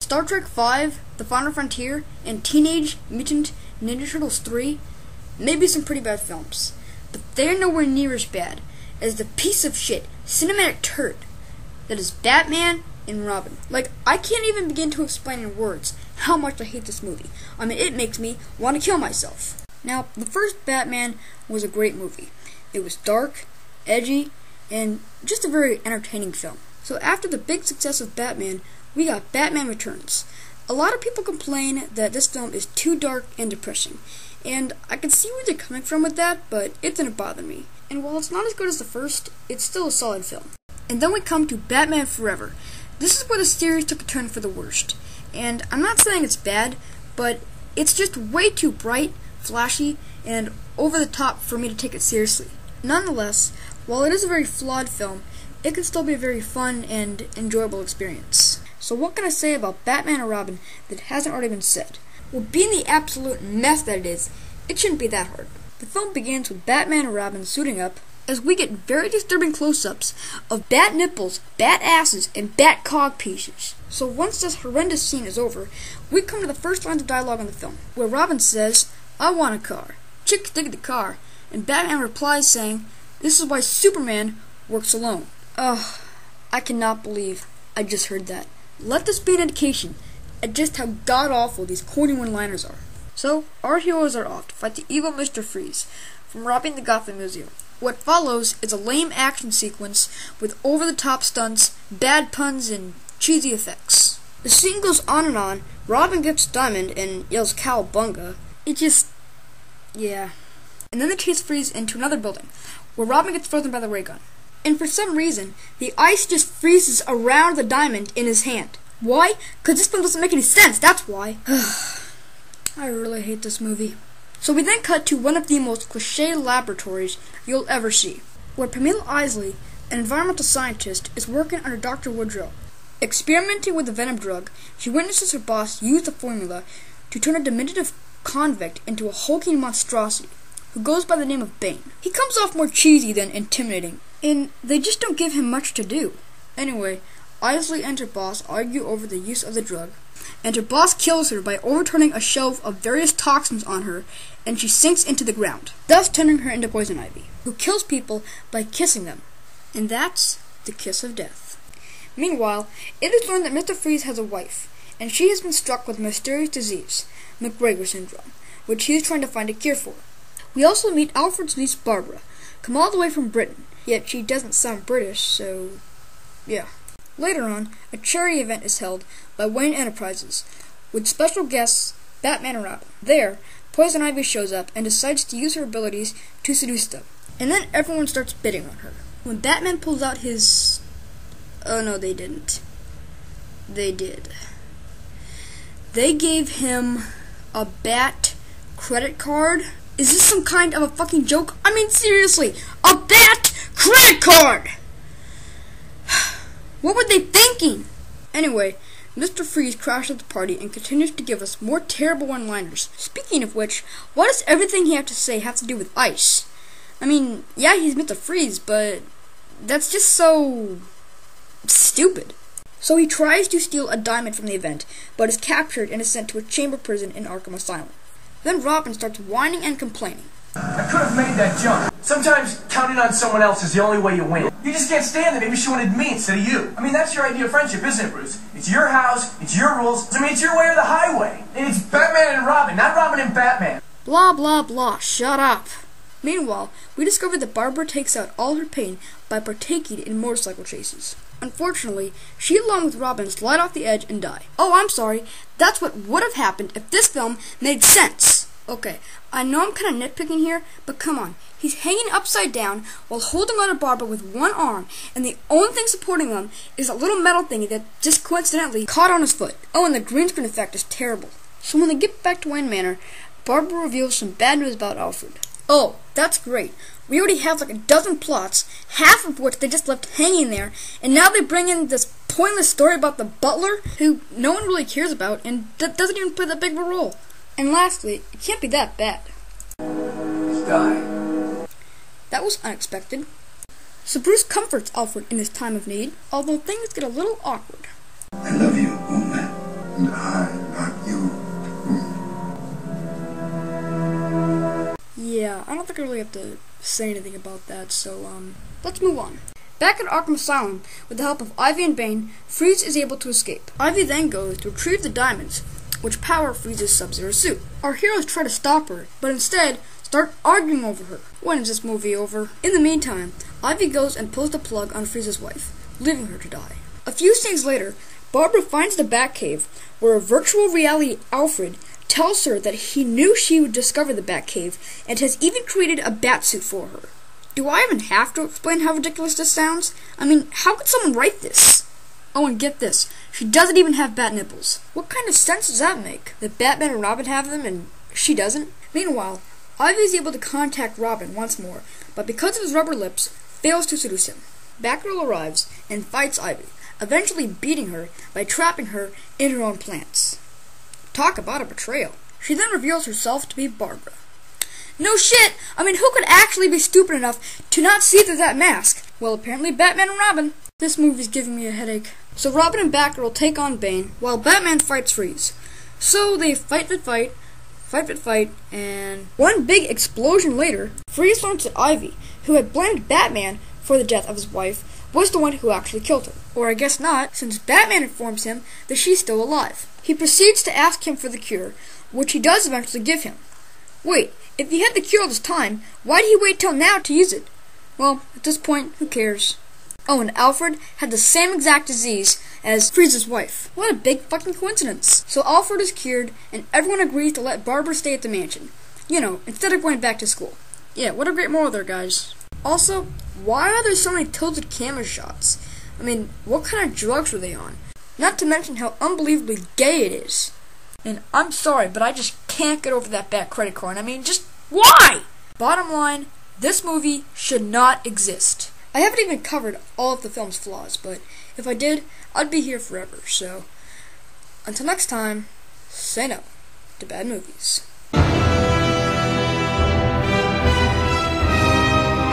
Star Trek V, The Final Frontier, and Teenage Mutant Ninja Turtles 3 may be some pretty bad films, but they're nowhere near as bad as the piece of shit cinematic turd that is Batman and Robin. Like, I can't even begin to explain in words how much I hate this movie. I mean, it makes me want to kill myself. Now, the first Batman was a great movie. It was dark, edgy, and just a very entertaining film. So after the big success of Batman, we got Batman Returns. A lot of people complain that this film is too dark and depressing, and I can see where they're coming from with that, but it didn't bother me. And while it's not as good as the first, it's still a solid film. And then we come to Batman Forever. This is where the series took a turn for the worst. And I'm not saying it's bad, but it's just way too bright, flashy, and over the top for me to take it seriously. Nonetheless, while it is a very flawed film, it can still be a very fun and enjoyable experience. So what can I say about Batman and Robin that hasn't already been said? Well, being the absolute mess that it is, it shouldn't be that hard. The film begins with Batman and Robin suiting up as we get very disturbing close-ups of bat nipples, bat asses, and bat cog pieces. So once this horrendous scene is over, we come to the first lines of dialogue in the film, where Robin says, "I want a car." Chick dig the car, and Batman replies saying, "This is why Superman works alone." Ugh, I cannot believe I just heard that. Let this be an indication at just how god-awful these corny one-liners are. So, our heroes are off to fight the evil Mr. Freeze from robbing the Gotham Museum. What follows is a lame action sequence with over-the-top stunts, bad puns, and cheesy effects. The scene goes on and on. Robin gets Diamond and yells "Cowabunga." It just... yeah. And then they chase Freeze into another building, where Robin gets frozen by the ray gun. And for some reason, the ice just freezes around the diamond in his hand. Why? Because this film doesn't make any sense, that's why. I really hate this movie. So we then cut to one of the most cliché laboratories you'll ever see, where Pamela Isley, an environmental scientist, is working under Dr. Woodrow. Experimenting with the venom drug, she witnesses her boss use the formula to turn a diminutive convict into a hulking monstrosity, who goes by the name of Bane. He comes off more cheesy than intimidating, and they just don't give him much to do. Anyway, Isley and her boss argue over the use of the drug, and her boss kills her by overturning a shelf of various toxins on her, and she sinks into the ground, thus turning her into Poison Ivy, who kills people by kissing them. And that's the kiss of death. Meanwhile, it is learned that Mr. Freeze has a wife, and she has been struck with a mysterious disease, McGregor syndrome, which he is trying to find a cure for. We also meet Alfred's niece Barbara, come all the way from Britain, yet she doesn't sound British, so yeah. Later on, a charity event is held by Wayne Enterprises, with special guests Batman and Robin. There, Poison Ivy shows up and decides to use her abilities to seduce them. And then everyone starts bidding on her. When Batman pulls out his... oh no, they didn't. They did. They gave him a bat credit card? Is this some kind of a fucking joke? I mean, seriously, a bat credit card! What were they thinking? Anyway, Mr. Freeze crashes at the party and continues to give us more terrible one-liners. Speaking of which, why does everything he has to say have to do with ice? I mean, yeah, he's Mr. Freeze, but that's just so... stupid. So he tries to steal a diamond from the event, but is captured and is sent to a chamber prison in Arkham Asylum. Then Robin starts whining and complaining. I could have made that jump. Sometimes counting on someone else is the only way you win. You just can't stand it. Maybe she wanted me instead of you. I mean, that's your idea of friendship, isn't it, Bruce? It's your house, it's your rules. I mean, it's your way or the highway. And it's Batman and Robin, not Robin and Batman. Blah, blah, blah. Shut up. Meanwhile, we discover that Barbara takes out all her pain by partaking in motorcycle chases. Unfortunately, she along with Robin slide off the edge and die. Oh, I'm sorry. That's what would have happened if this film made sense. Okay, I know I'm kind of nitpicking here, but come on. He's hanging upside down while holding on to Barbara with one arm, and the only thing supporting him is a little metal thingy that just coincidentally caught on his foot. Oh, and the green screen effect is terrible. So when they get back to Wayne Manor, Barbara reveals some bad news about Alfred. Oh, that's great. We already have like a dozen plots, half of which they just left hanging there, and now they bring in this pointless story about the butler, who no one really cares about, and doesn't even play that big of a role. And lastly, it can't be that bad. He's dying. That was unexpected. So Bruce comforts Alfred in his time of need, although things get a little awkward. I love you, woman. and I, not you. Yeah, I don't think I really have to say anything about that, so, let's move on. Back at Arkham Asylum, with the help of Ivy and Bane, Freeze is able to escape. Ivy then goes to retrieve the diamonds, which power Freeze's Sub-Zero suit. Our heroes try to stop her, but instead start arguing over her. When is this movie over? In the meantime, Ivy goes and pulls the plug on Freeze's wife, leaving her to die. A few scenes later, Barbara finds the Batcave, where a virtual reality Alfred tells her that he knew she would discover the Batcave and has even created a Batsuit for her. Do I even have to explain how ridiculous this sounds? I mean, how could someone write this? Oh, and get this, she doesn't even have bat nipples. What kind of sense does that make? That Batman and Robin have them and she doesn't? Meanwhile, Ivy is able to contact Robin once more, but because of his rubber lips, fails to seduce him. Batgirl arrives and fights Ivy, eventually beating her by trapping her in her own plants. Talk about a betrayal. She then reveals herself to be Barbara. No shit! I mean, who could actually be stupid enough to not see through that mask? Well, apparently Batman and Robin. This movie's giving me a headache. So Robin and Batgirl take on Bane, while Batman fights Freeze. So they fight, and one big explosion later, Freeze learns that Ivy, who had blamed Batman for the death of his wife, was the one who actually killed her. Or I guess not, since Batman informs him that she's still alive. He proceeds to ask him for the cure, which he does eventually give him. Wait, if he had the cure all this time, why did he wait till now to use it? Well, at this point, who cares? Oh, and Alfred had the same exact disease as Freeze's wife. What a big fucking coincidence. So Alfred is cured, and everyone agrees to let Barbara stay at the mansion. You know, instead of going back to school. Yeah, what a great moral there, guys. Also, why are there so many tilted camera shots? I mean, what kind of drugs were they on? Not to mention how unbelievably gay it is. And I'm sorry, but I just can't get over that bad credit card. I mean, just why? Bottom line, this movie should not exist. I haven't even covered all of the film's flaws, but if I did, I'd be here forever. So, until next time, say no to bad movies.